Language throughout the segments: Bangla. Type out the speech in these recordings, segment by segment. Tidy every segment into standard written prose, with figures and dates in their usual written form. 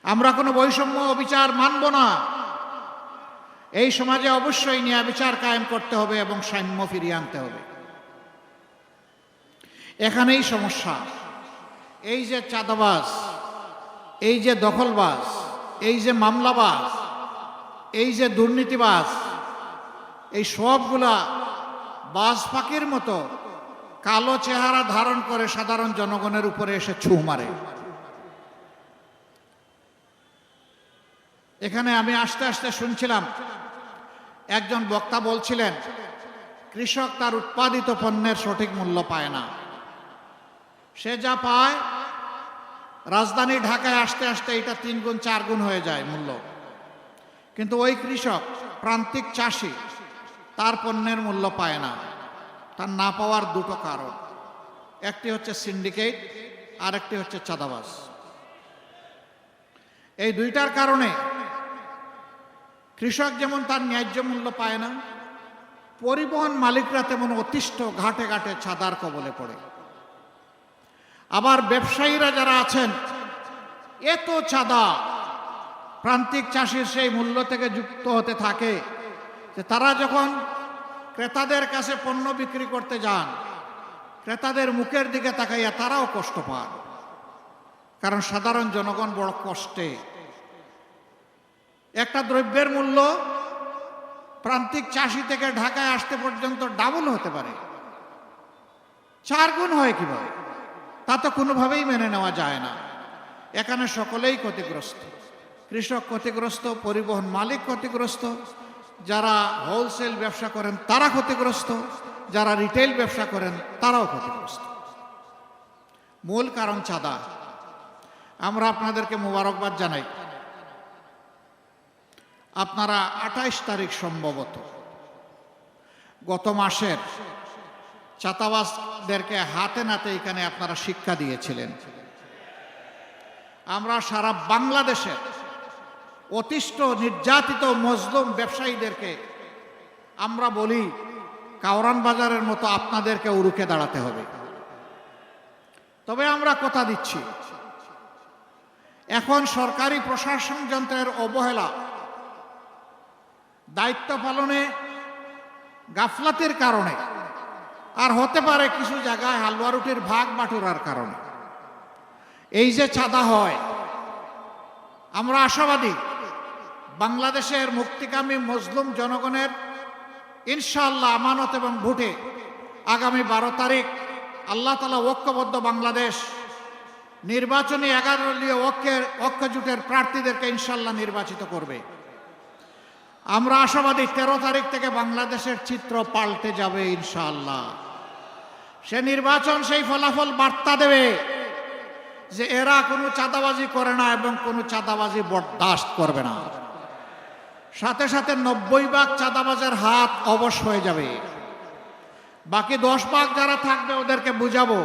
আমরা কোনো বৈষম্য অবিচার মানব না। এই সমাজে অবশ্যই ন্যায় বিচার কায়েম করতে হবে এবং সাম্য ফিরিয়ে আনতে হবে। এখানেই সমস্যা। এই যে চাঁদাবাজ, এই যে দখলবাজ, এই যে মামলাবাজ, এই যে দুর্নীতিবাজ, এই সবগুলা বাজ পাখির মতো কালো চেহারা ধারণ করে সাধারণ জনগণের উপরে এসে ছু মারে। এখানে আমি আস্তে আস্তে শুনছিলাম, একজন বক্তা বলছিলেন কৃষক তার উৎপাদিত পণ্যের সঠিক মূল্য পায় না। সে যা পায় রাজধানী ঢাকায় আসতে আসতে এটা 3 গুণ 4 গুণ হয়ে যায় মূল্য। কিন্তু ওই কৃষক, প্রান্তিক চাষি, তার পণ্যের মূল্য পায় না। তার না পাওয়ার দুটো কারণ, একটি হচ্ছে সিন্ডিকেট, আর একটি হচ্ছে চাঁদাবাজ। এই দুইটার কারণে কৃষক যেমন তার ন্যায্য মূল্য পায় না, পরিবহন মালিকরা তেমন অতিষ্ঠ ঘাটে ঘাটে চাঁদার কবলে পড়ে। আবার ব্যবসায়ীরা যারা আছেন, এত চাঁদা প্রান্তিক চাষির সেই মূল্য থেকে যুক্ত হতে থাকে যে তারা যখন ক্রেতাদের কাছে পণ্য বিক্রি করতে যান, ক্রেতাদের মুখের দিকে তাকাইয়া তারাও কষ্ট পান, কারণ সাধারণ জনগণ বড় কষ্টে। একটা দ্রব্যের মূল্য প্রান্তিক চাষি থেকে ঢাকায় আসতে পর্যন্ত ডাবল হতে পারে, 4 গুণ হয় কিভাবে? তা তো কোনোভাবেই মেনে নেওয়া যায় না। এখানে সকলেই ক্ষতিগ্রস্ত। কৃষক ক্ষতিগ্রস্ত, পরিবহন মালিক ক্ষতিগ্রস্ত, যারা হোলসেল ব্যবসা করেন তারা ক্ষতিগ্রস্ত, যারা রিটেল ব্যবসা করেন তারাও ক্ষতিগ্রস্ত। মূল কারণ চাঁদা। আমরা আপনাদেরকে মোবারকবাদ জানাই, আপনারা 28 তারিখ সম্ভবত গত মাসের চাঁদাবাজদেরকে হাতে নাতে এখানে আপনারা শিক্ষা দিয়েছিলেন। আমরা সারা বাংলাদেশে অতিষ্ঠ নির্যাতিত মজলুম ব্যবসায়ীদেরকে আমরা বলি, কাওরান বাজারের মতো আপনাদেরকে রুখে দাঁড়াতে হবে। তবে আমরা কথা দিচ্ছি, এখন সরকারি প্রশাসন যন্ত্রের অবহেলা, দায়িত্ব পালনে গাফলাতের কারণে, আর হতে পারে কিছু জায়গায় হালুয়া রুটির ভাগ বাটুরার কারণে এই যে চাঁদা হয়, আমরা আশাবাদী বাংলাদেশের মুক্তিকামী মজলুম জনগণের ইনশাআল্লাহ আমানত এবং ভোটে আগামী 12 তারিখ আল্লাহ তাআলা ঐক্যবদ্ধ বাংলাদেশ নির্বাচনী 11 দলীয় ঐক্য জোটের প্রার্থীদেরকে ইনশাআল্লাহ নির্বাচিত করবে। আমরা আশাবাদী 13 তারিখ থেকে বাংলাদেশের চিত্র পাল্টে যাবে ইনশাআল্লাহ। সে নির্বাচন সেই ফলাফল বার্তা দেবে যে এরা কোনো চাঁদাবাজি করে না এবং কোনো চাঁদাবাজি বরদাস্ত করবে না। সাথে সাথে 90 ভাগ চাঁদাবাজের হাত অবশ হয়ে যাবে। বাকি 10 ভাগ যারা থাকবে ওদেরকে বুঝাবো,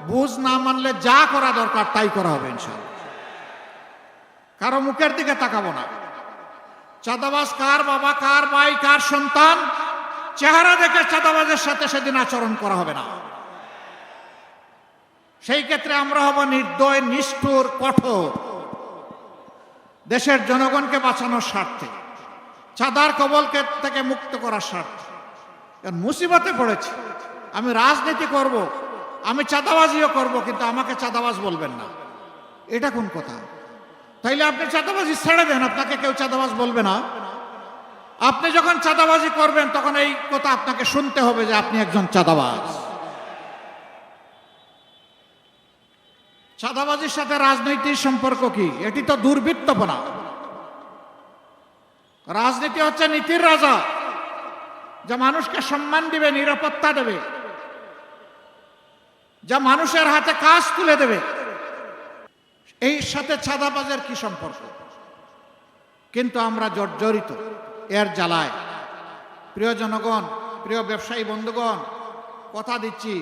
বুঝ না মানলে যা করা দরকার তাই করা হবে ইনশাআল্লাহ। কারো মুখের দিকে তাকাবো না। চাঁদাবাজ কার বাবা, কার ভাই, কার সন্তান, চেহারা দেখে চাঁদাবাজের সাথে সেদিন আচরণ করা হবে না। সেই ক্ষেত্রে আমরা হব নির্দয়, নিষ্ঠুর, কঠোর, দেশের জনগণকে বাঁচানোর স্বার্থে, চাঁদার কবল থেকে মুক্ত করার স্বার্থে। মুসিবতে পড়েছি, আমি রাজনীতি করব, আমি চাঁদাবাজিও করব, কিন্তু আমাকে চাঁদাবাজ বলবেন না, এটা কোন কথা? তাইলে আপনি চাঁদাবাজি ছেড়ে দেন, আপনাকে কেউ চাঁদাবাজ বলবে না। আপনি যখন চাঁদাবাজি করবেন তখন এই কথা আপনাকে শুনতে হবে যে আপনি একজন চাঁদাবাজ। চাঁদাবাজির সাথে রাজনীতির সম্পর্ক কি? এটি তো দুর্বৃত্তপনা। রাজনীতি হচ্ছে নীতির রাজা, যা মানুষকে সম্মান দিবে, নিরাপত্তা দেবে, যা মানুষের হাতে কাজ তুলে দেবে। এই সাথে চাঁদাবাজের কি সম্পর্ক? কিন্তু আমরা জর্জরিত এর জ্বালায়। প্রিয় জনগণ, প্রিয় ব্যবসায়ী বন্ধুগণ, কথা দিচ্ছি,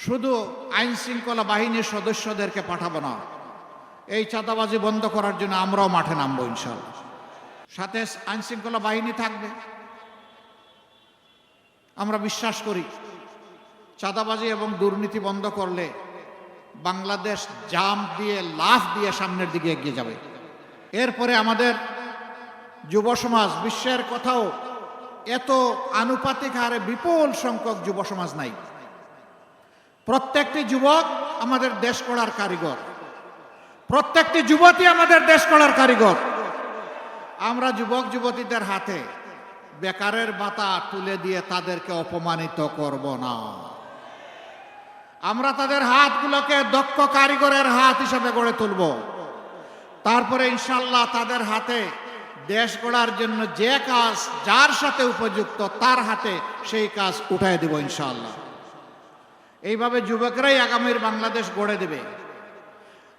শুধু আইন শৃঙ্খলা বাহিনীর সদস্যদেরকে পাঠাবো না, এই চাঁদাবাজি বন্ধ করার জন্য আমরাও মাঠে নামবো ইনশাআল্লাহ। সাথে আইন শৃঙ্খলা বাহিনী থাকবে। আমরা বিশ্বাস করি চাঁদাবাজি এবং দুর্নীতি বন্ধ করলে বাংলাদেশ জাম্প দিয়ে, লাফ দিয়ে সামনের দিকে এগিয়ে যাবে। এরপরে আমাদের যুব সমাজ, বিশ্বের কোথাও এত আনুপাতিক হারে বিপুল সংখ্যক যুব সমাজ নাই। প্রত্যেকটি যুবক আমাদের দেশ গড়ার কারিগর, প্রত্যেকটি যুবতী আমাদের দেশ গড়ার কারিগর। আমরা যুবক যুবতীদের হাতে বেকারের ভাতা তুলে দিয়ে তাদেরকে অপমানিত করব না। আমরা তাদের হাতগুলোকে দক্ষ কারিগরের হাত হিসাবে গড়ে তুলব। তারপরে ইনশাল্লাহ তাদের হাতে দেশ গড়ার জন্য যে কাজ যার সাথে উপযুক্ত তার হাতে সেই কাজ উঠায় দেব ইনশাল্লাহ। এইভাবে যুবকরাই আগামীর বাংলাদেশ গড়ে দেবে।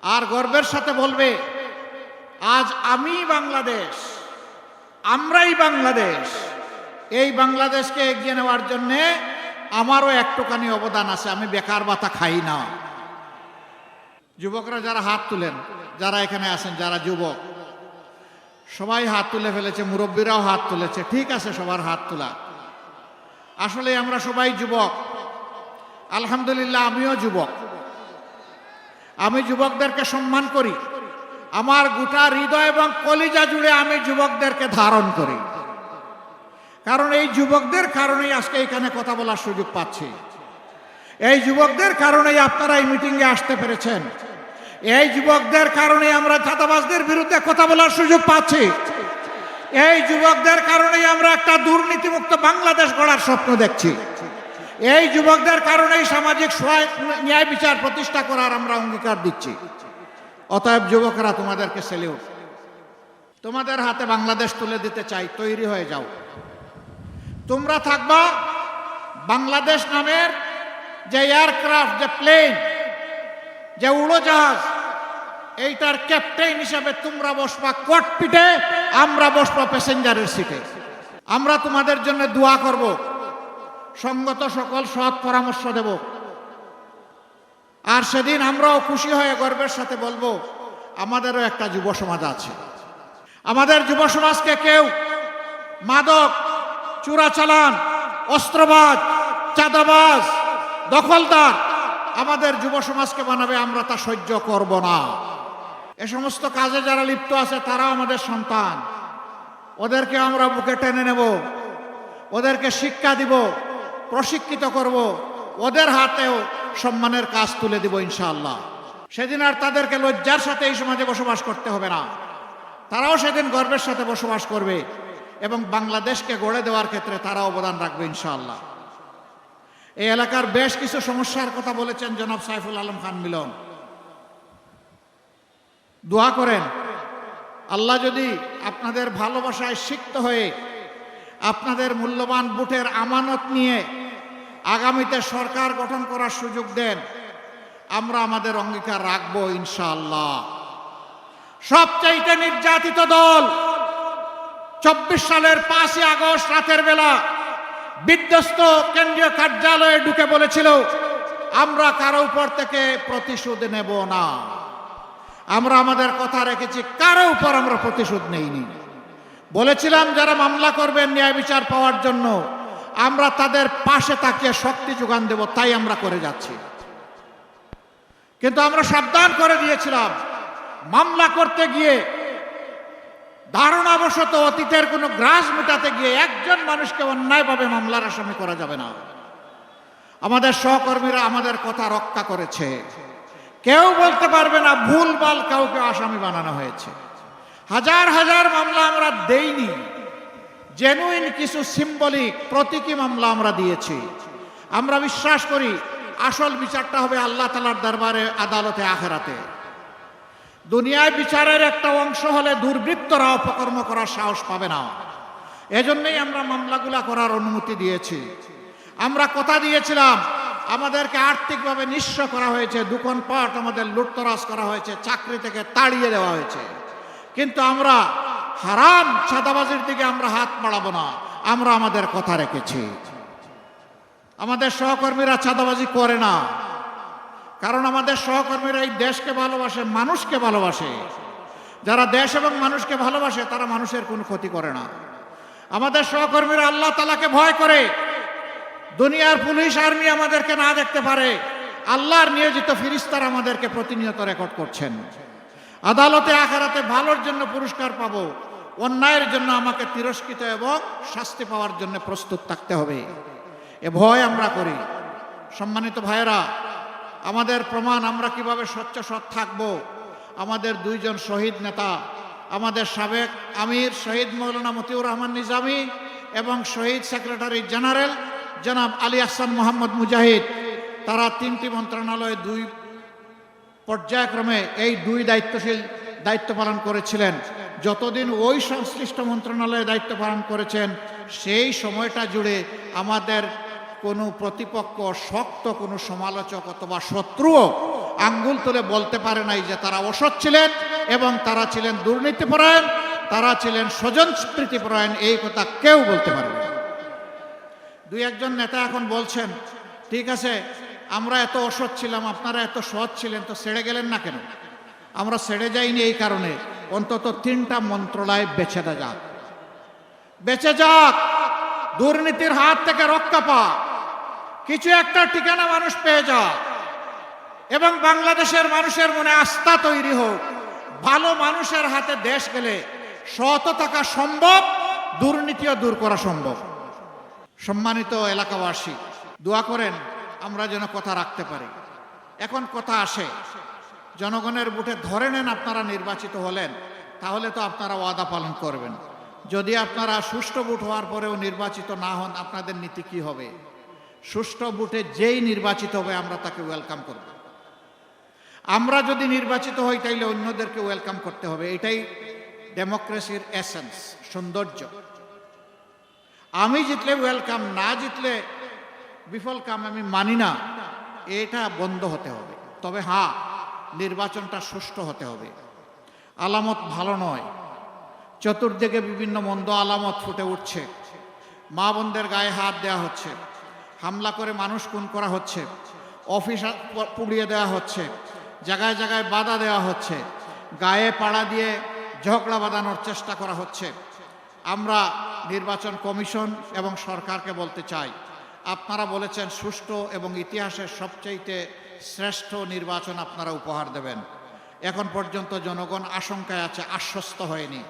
আর গর্বের সাথে বলবে, আজ আমি বাংলাদেশ, আমরাই বাংলাদেশ। এই বাংলাদেশকে এগিয়ে নেওয়ার জন্যে আমারও একটুখানি অবদান আছে। আমি বেকার ভাতা খাই না। যুবকরা যারা হাত তুলেন, যারা এখানে আছেন, যারা যুবক, সবাই হাত তুলে ফেলেছে, মুরব্বীরাও হাত তুলেছে। ঠিক আছে, সবার হাত তোলা। আসলে আমরা সবাই যুবক। আলহামদুলিল্লাহ, আমিও যুবক। আমি যুবকদেরকে সম্মান করি। আমার গোটা হৃদয় এবং কলিজা জুড়ে আমি যুবকদেরকে ধারণ করি। কারণ এই যুবকদের কারণেই আজকে এখানে কথা বলার সুযোগ পাচ্ছি। এই যুবকদের কারণেই আপনারা এই মিটিংয়ে আসতে পেরেছেন। এই যুবকদের কারণে আমরা চাঁদাবাজদের বিরুদ্ধে কথা বলার সুযোগ পাচ্ছি। এই যুবকদের কারণেই আমরা একটা দুর্নীতিমুক্ত বাংলাদেশ গড়ার স্বপ্ন দেখছি। এই যুবকদের কারণেই সামাজিক ন্যায় বিচার প্রতিষ্ঠা করার আমরা অঙ্গীকার দিচ্ছি। অতএব যুবকরা, তোমাদেরকে সেলিউট। তোমাদের হাতে বাংলাদেশ তুলে দিতে চাই, তৈরি হয়ে যাও। তোমরা থাকবা বাংলাদেশ নামের যে এয়ারক্রাফট, যে প্লেন, যে উড়োজাহাজ, এইটার ক্যাপ্টেন হিসাবে তোমরা বসবা ককপিটে, আমরা বসবা প্যাসেঞ্জারের সিটে। আমরা তোমাদের জন্য দোয়া করব, সঙ্গত সকল সৎ পরামর্শ দেব। আর সেদিন আমরাও খুশি হয়ে গর্বের সাথে বলবো, আমাদেরও একটা যুব সমাজ আছে। আমাদের যুব সমাজকে কেউ মাদক, চোরাচালান, অস্ত্রবাজ, চাঁদাবাজ, দখলদার আমাদের যুব সমাজকে বানাবে, আমরা তা সহ্য করব না। এ সমস্ত কাজে যারা লিপ্ত আছে তারাও আমাদের সন্তান। ওদেরকে আমরা বুকে টেনে নেব, ওদেরকে শিক্ষা দিব, প্রশিক্ষিত করব, ওদের হাতেও সম্মানের কাজ তুলে দিব ইনশাআল্লাহ। সেদিন আর তাদেরকে লজ্জার সাথে এই সমাজে বসবাস করতে হবে না। তারাও সেদিন গর্বের সাথে বসবাস করবে এবং বাংলাদেশকে গড়ে দেওয়ার ক্ষেত্রে তারা অবদান রাখবে ইনশাআল্লাহ। এই এলাকার বেশ কিছু সমস্যার কথা বলেছেন জনাব সাইফুল আলম খান মিলন। দোয়া করেন, আল্লাহ যদি আপনাদের ভালোবাসায় সিক্ত হয়ে আপনাদের মূল্যবান ভোটের আমানত নিয়ে আগামীতে সরকার গঠন করার সুযোগ দেন, আমরা আমাদের অঙ্গীকার রাখবো ইনশাআল্লাহ। সবচাইতে নির্যাতিত দল 24 সালের 5ই আগস্ট রাতের বেলা বিধ্বস্ত কেন্দ্রীয় কার্যালয়ে ঢুকে বলেছিল, আমরা কারো উপর থেকে প্রতিশোধ নেব না। আমরা আমাদের কথা রেখেছি, কারো উপর আমরা প্রতিশোধ নেইনি। বলেছিলাম যারা মামলা করবেন ন্যায় বিচার পাওয়ার জন্য, আমরা তাদের পাশে তাকিয়ে শক্তি যোগান দেব, তাই আমরা করে যাচ্ছি। কিন্তু আমরা সাবধান করে দিয়েছিলাম, মামলা করতে গিয়ে ধারণাবশত অতীতের কোনো গ্রাস মেটাতে গিয়ে একজন মানুষকে অন্যায়ভাবে মামলার আসামি করা যাবে না। আমাদের সহকর্মীরা আমাদের কথা রক্ষা করেছে। কেউ বলতে পারবে না ভুলভাল কাউকে আসামি বানানো হয়েছে। হাজার হাজার মামলা আমরা দেইনি, জেনুইন কিছু সিম্বলিক প্রতীকী মামলা আমরা দিয়েছি। আমরা বিশ্বাস করি আসল বিচারটা হবে আল্লাহ তাআলার দরবারে, আদালতে, আখিরাতে। দুনিয়ায় বিচারের একটা অংশ হলে দুর্বৃত্তরা অপকর্ম করার সাহস পাবে না। এজন্যই আমরা মামলাগুলা করার অনুমতি দিয়েছি। আমরা কথা দিয়েছিলাম, আমাদেরকে আর্থিকভাবে নিঃস্ব করা হয়েছে, দোকানপাট আমাদের লুটতরাজ করা হয়েছে, চাকরি থেকে তাড়িয়ে দেওয়া হয়েছে, কিন্তু আমরা হারাম চাঁদাবাজির দিকে আমরা হাত বাড়াবো না। আমরা আমাদের কথা রেখেছি। আমাদের সহকর্মীরা চাঁদাবাজি করে না, কারণ আমাদের সহকর্মীরা এই দেশকে ভালোবাসে, মানুষকে ভালোবাসে। যারা দেশ এবং মানুষকে ভালোবাসে তারা মানুষের কোনো ক্ষতি করে না। আমাদের সহকর্মীরা আল্লাহ তাআলাকে ভয় করে। দুনিয়ার পুলিশ আর্মি আমাদেরকে না দেখতে পারে, আল্লাহর নিয়োজিত ফেরেশতারা আমাদেরকে প্রতিনিয়ত রেকর্ড করছেন। আদালতে আখিরাতে ভালোর জন্য পুরস্কার পাবো, অন্যায়ের জন্য আমাকে তিরস্কৃত এবং শাস্তি পাওয়ার জন্য প্রস্তুত থাকতে হবে। এ ভয় আমরা করি। সম্মানিত ভাইয়েরা, আমাদের প্রমাণ আমরা কিভাবে স্বচ্ছ সৎ থাকব। আমাদের দুইজন শহীদ নেতা, আমাদের সাবেক আমির শহীদ মৌলানা মতিউর রহমান নিজামী এবং শহীদ সেক্রেটারি জেনারেল জনাব আলী আহসান মোহাম্মদ মুজাহিদ, তারা তিনটি মন্ত্রণালয়ে দুই পর্যায়ক্রমে এই দুই দায়িত্ব পালন করেছিলেন। যতদিন ওই সংশ্লিষ্ট মন্ত্রণালয়ে দায়িত্ব পালন করেছেন, সেই সময়টা জুড়ে আমাদের কোনো প্রতিপক্ষ, শক্ত কোনো সমালোচক অথবা শত্রুও আঙ্গুল তুলে বলতে পারে নাই যে তারা অসৎ ছিলেন এবং তারা ছিলেন দুর্নীতিপরায়ণ, তারা ছিলেন স্বজনপ্রীতিপরায়ণ, এই কথা কেউ বলতে পারে না। দুই একজন নেতা এখন বলছেন, ঠিক আছে আমরা এত অসৎ ছিলাম, আপনারা এত সৎ ছিলেন, তো ছেড়ে গেলেন না কেন? আমরা ছেড়ে যাইনি এই কারণে, অন্তত তিনটা মন্ত্রণালয় বেঁচে যাক, দুর্নীতির হাত থেকে রক্ষা পাক, কিছু একটা ঠিকানা মানুষ পেয়ে যাক এবং বাংলাদেশের মানুষের মনে আস্থা তৈরি হোক। ভালো মানুষের হাতে দেশ গেলে সৎ থাকা সম্ভব, দুর্নীতিও দূর করা সম্ভব। সম্মানিত এলাকাবাসী, দোয়া করেন আমরা যেন কথা রাখতে পারি। এখন কথা আসে, জনগণের ভোটে ধরে নেন আপনারা নির্বাচিত হলেন, তাহলে তো আপনারা ওয়াদা পালন করবেন। যদি আপনারা সুষ্ঠু ভোট হওয়ার পরেও নির্বাচিত না হন, আপনাদের নীতি কি হবে? সুষ্ঠু ভোটে যেই নির্বাচিত হবে আমরা তাকে ওয়েলকাম করব। আমরা যদি নির্বাচিত হই তাইলে অন্যদেরকে ওয়েলকাম করতে হবে। এটাই ডেমোক্রেসির এসেন্স, সৌন্দর্য। আমি জিতলে ওয়েলকাম, না জিতলে বিফল কাম আমি মানি না। এটা বন্ধ হতে হবে। তবে হ্যাঁ, নির্বাচনটা সুষ্ঠু হতে হবে। আলামত ভালো নয়, চতুর্দিকে বিভিন্ন মন্দ আলামত ফুটে উঠছে। মা বোনদের গায়ে হাত দেওয়া হচ্ছে, হামলা করে মানুষ খুন করা হচ্ছে, অফিস পুড়িয়ে দেওয়া হচ্ছে, জায়গায় জায়গায় বাধা দেওয়া হচ্ছে, গায়ে পাড়া দিয়ে ঝগড়া বাঁধানোর চেষ্টা করা হচ্ছে। আমরা নির্বাচন কমিশন এবং সরকারকে বলতে চাই, আপনারা বলেছেন সুষ্ঠু এবং ইতিহাসের সবচাইতে শ্রেষ্ঠ নির্বাচন আপনারা উপহার দেবেন। এখন পর্যন্ত জনগণ আশঙ্কায় আছে, আশ্বস্ত হয়নি।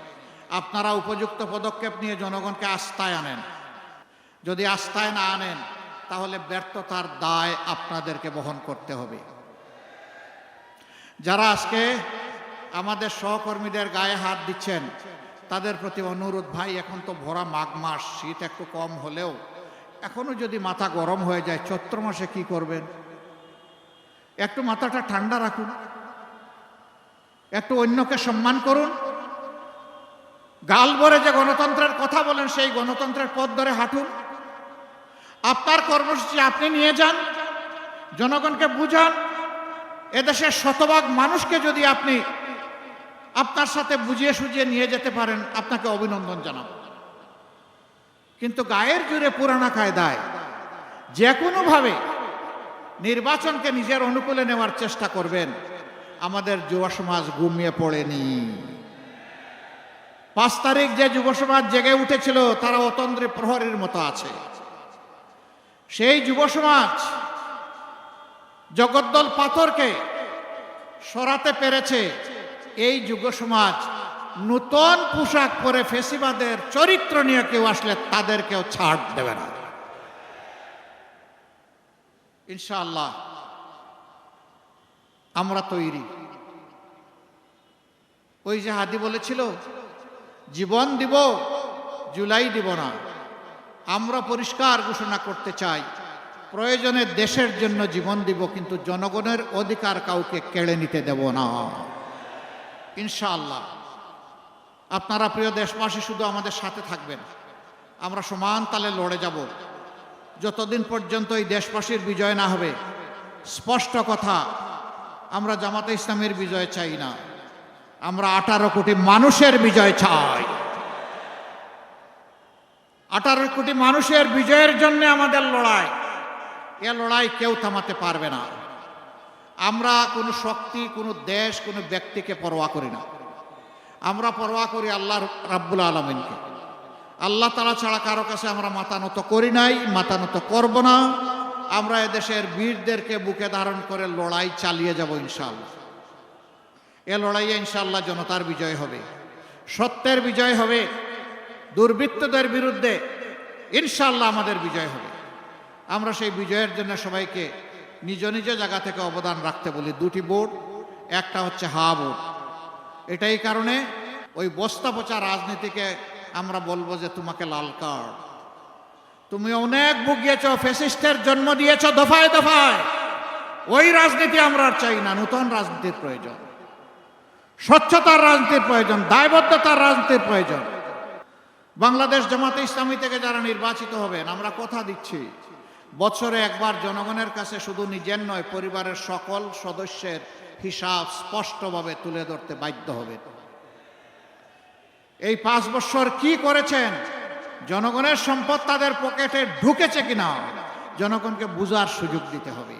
আপনারা উপযুক্ত পদক্ষেপ নিয়ে জনগণকে আস্থায় আনেন। যদি আস্থায় না আনেন, তাহলে ব্যর্থতার দায় আপনাদেরকে বহন করতে হবে। যারা আজকে আমাদের সহকর্মীদের গায়ে হাত দিচ্ছেন, তাদের প্রতি অনুরোধ, ভাই এখন তো ভরা মাঘ মাস, শীত একটু কম হলেও এখনো যদি মাথা গরম হয়ে যায়, চৈত্র মাসে কি করবেন? একটু মাথাটা ঠান্ডা রাখুন, একটু অন্যকে সম্মান করুন। গাল ভরে যে গণতন্ত্রের কথা বলেন, সেই গণতন্ত্রের পথ ধরে হাঁটুন। আপনার কর্মসূচি আপনি নিয়ে যান, জনগণকে বুঝান। এদেশের শতভাগ মানুষকে যদি আপনি আপনার সাথে বুঝিয়ে সুঝিয়ে নিয়ে যেতে পারেন, আপনাকে অভিনন্দন জানাব। কিন্তু গায়ের জোরে পুরানা কায়দায় যে কোনোভাবে নির্বাচনকে নিজের অনুকূলে নেওয়ার চেষ্টা করবেন, আমাদের যুব সমাজ ঘুমিয়ে পড়েনি। 5 তারিখ যে যুব সমাজ জেগে উঠেছিল, তারা অতন্দ্রী প্রহরীর মতো আছে। সেই যুব সমাজ জগদ্দল পাথরকে সরাতে পেরেছে। এই যুব সমাজ নূতন পোশাক পরে ফেসিবাদের চরিত্র নিয়ে কেউ আসলে তাদেরকেও ছাড় দেবে না ইনশাআল্লাহ। আমরা তৈরি। ওই যে হাদি বলেছিল, জীবন দিব, জুলাই দিব না। আমরা পরিষ্কার ঘোষণা করতে চাই, প্রয়োজনে দেশের জন্য জীবন দিব, কিন্তু জনগণের অধিকার কাউকে কেড়ে নিতে দেব না ইনশাআল্লাহ। আপনারা প্রিয় দেশবাসী শুধু আমাদের সাথে থাকবেন, আমরা সমান তালে লড়ে যাব যতদিন পর্যন্ত এই দেশবাসীর বিজয় না হবে। স্পষ্ট কথা, আমরা জামাতে ইসলামের বিজয় চাই না, আমরা 18 কোটি মানুষের বিজয় চাই। 18 কোটি মানুষের বিজয়ের জন্য আমাদের লড়াই। এ লড়াই কেউ থামাতে পারবে না। আমরা কোনো শক্তি, কোনো দেশ, কোনো ব্যক্তিকে পরোয়া করি না। আমরা পরোয়া করি আল্লাহ রাব্বুল আলামিনকে। আল্লাহ তাআলা ছাড়া কারো কাছে আমরা মাথা নত করি নাই, মাথা নত করব না। আমরা এদেশের বীরদেরকে বুকে ধারণ করে লড়াই চালিয়ে যাব ইনশাআল্লাহ। এ লড়াইয়ে ইনশাআল্লাহ জনতার বিজয় হবে, সত্যের বিজয় হবে, দুর্বৃত্তদের বিরুদ্ধে ইনশাআল্লাহ আমাদের বিজয় হবে। আমরা সেই বিজয়ের জন্য সবাইকে নিজ নিজ জায়গা থেকে অবদান রাখতে বলি। দুটি বোর্ড, একটা হচ্ছে হা বোর্ড। এটাই কারণে ওই বস্তা পচা রাজনীতিকে আমরা বলবো যে তোমাকে লাল কার্ড, তুমি অনেক ভুগিয়েছ, ফ্যাসিস্টের জন্ম দিয়েছ দফায় দফায়। ওই রাজনীতি আমরা আর চাই না। নতুন রাজনীতির প্রয়োজন, স্বচ্ছতার রাজনীতির প্রয়োজন, দায়বদ্ধতার রাজনীতির প্রয়োজন। বাংলাদেশ জামাতে ইসলামী থেকে যারা নির্বাচিত হবেন, আমরা কথা দিচ্ছি বছরে একবার জনগণের কাছে শুধু নিজের নয়, পরিবারের সকল সদস্যের হিসাব স্পষ্টভাবে তুলে ধরতে বাধ্য হবেন। এই 5 বছর কি করেছেন, জনগণের সম্পদ তাদের পকেটে ঢুকেছে কিনা জনগণকে বুঝার সুযোগ দিতে হবে।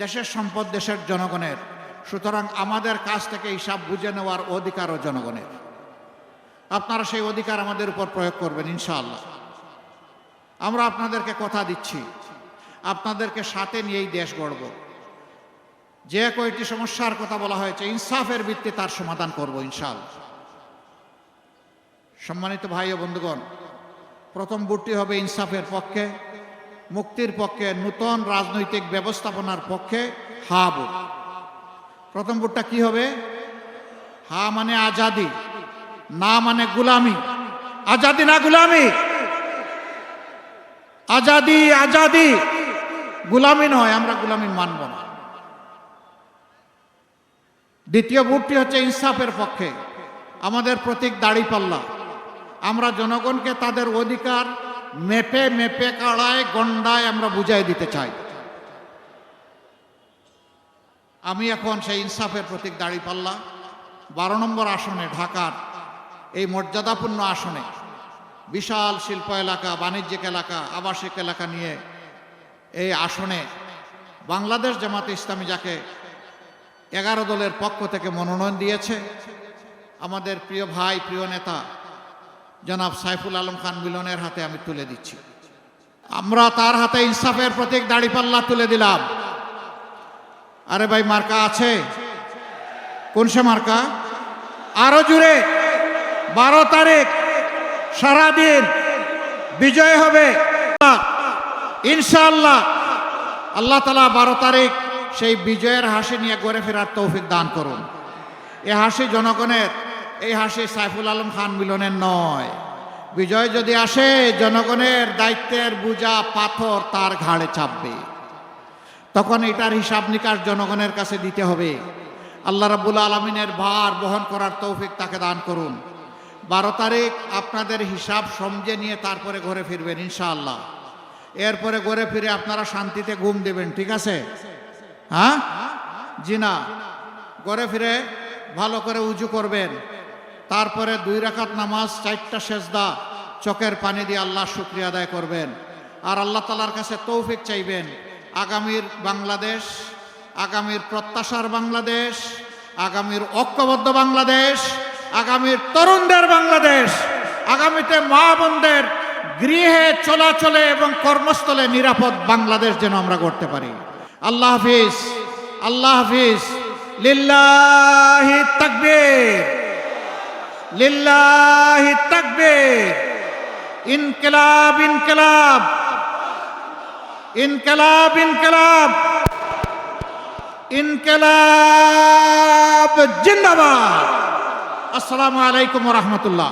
দেশের সম্পদ দেশের জনগণের, সুতরাং আমাদের কাছ থেকে হিসাব বুঝে নেওয়ার অধিকারও জনগণের। আপনারা সেই অধিকার আমাদের উপর প্রয়োগ করবেন ইনশাআল্লাহ। আমরা আপনাদেরকে কথা দিচ্ছি, আপনাদেরকে সাথে নিয়েই দেশ গড়ব। যে কয়টি সমস্যার কথা বলা হয়েছে ইনসাফের ভিত্তিতে তার সমাধান করব ইনশাআল্লাহ। সম্মানিত ভাই ও বন্ধুগণ, প্রথম ভোটটি হবে ইনসাফের পক্ষে, মুক্তির পক্ষে, নূতন রাজনৈতিক ব্যবস্থাপনার পক্ষে হা ভোট। প্রথম ভোটটা কি হবে? হা মানে আজাদি, না মানে গুলামি। আজাদি না গুলামি? আজাদি, আজাদি, গুলামি নয়। আমরা গুলামি মানব না। দ্বিতীয় ভোটটি হচ্ছে ইনসাফের পক্ষে। আমাদের প্রতীক দাড়িপাল্লা। আমরা জনগণকে তাদের অধিকার মেপে মেপে কাড়ায় গন্ডায় আমরা বুঝাই দিতে চাই। আমি এখন সেই ইনসাফের প্রতীক দাড়িপাল্লা 12 নম্বর আসনে, ঢাকার এই মর্যাদাপূর্ণ আসনে, বিশাল শিল্প এলাকা, বাণিজ্যিক এলাকা, আবাসিক এলাকা নিয়ে এই আসনে বাংলাদেশ জামাতে ইসলামী যাকে 11 দলের পক্ষ থেকে মনোনয়ন দিয়েছে, আমাদের প্রিয় ভাই, প্রিয় নেতা জনাব সাইফুল আলম খান মিলনের হাতে আমি তুলে দিচ্ছি। আমরা তার হাতে ইনসাফের প্রতীক দাড়িপাল্লা তুলে দিলাম। আরে ভাই, মার্কা আছে? কোন সে মার্কা? আরো জুড়ে 12 তারিখ সারাদিন বিজয় হবে ইনশাআল্লাহ। আল্লাহ তাআলা 12 তারিখ সেই বিজয়ের হাসি নিয়ে ঘরে ফেরার তৌফিক দান করুন। এই হাসি জনগণের, এই হাসি সাইফুল আলম খান মিলনের নয়। বিজয় যদি আসে, জনগণের দায়িত্বের বোঝা পাথর তার ঘাড়ে চাপবে। তখন এটার হিসাব নিকাশ জনগণের কাছে দিতে হবে। আল্লাহ রাব্বুল আলামিনের ভার বহন করার তৌফিক তাকে দান করুন। 12 তারিখ আপনাদের হিসাব সমঝে নিয়ে তারপরে ঘরে ফিরবেন ইনশাআল্লাহ। এরপরে ঘরে ফিরে আপনারা শান্তিতে ঘুম দেবেন, ঠিক আছে? হ্যাঁ জি না? ঘরে ফিরে ভালো করে উজু করবেন, তারপরে 2 রাকাত নামাজ, 4টা সেজদা, চোখের পানি দিয়ে আল্লাহ শুকরিয়া আদায় করবেন। আর আল্লাহ তাআলার কাছে তৌফিক চাইবেন আগামীর বাংলাদেশ, আগামীর প্রত্যাশার বাংলাদেশ, আগামীর ঐক্যবদ্ধ বাংলাদেশ, আগামীর তরুণদের বাংলাদেশ, আগামীতে মা বোনদের গৃহে চলাচলে এবং কর্মস্থলে নিরাপদ বাংলাদেশ যেন আমরা করতে পারি। আল্লাহ হাফিজ, আল্লাহ হাফিজ। লিল্লাহি তাকবীর, লিল্লাহি তাকবীর। ইনকিলাব, ইনকিলাব, ইনকিলাব, ইনকিলাব, ইনকিলাব জিন্দাবাদ। আসসালামু আলাইকুম ওয়া রাহমাতুল্লাহ।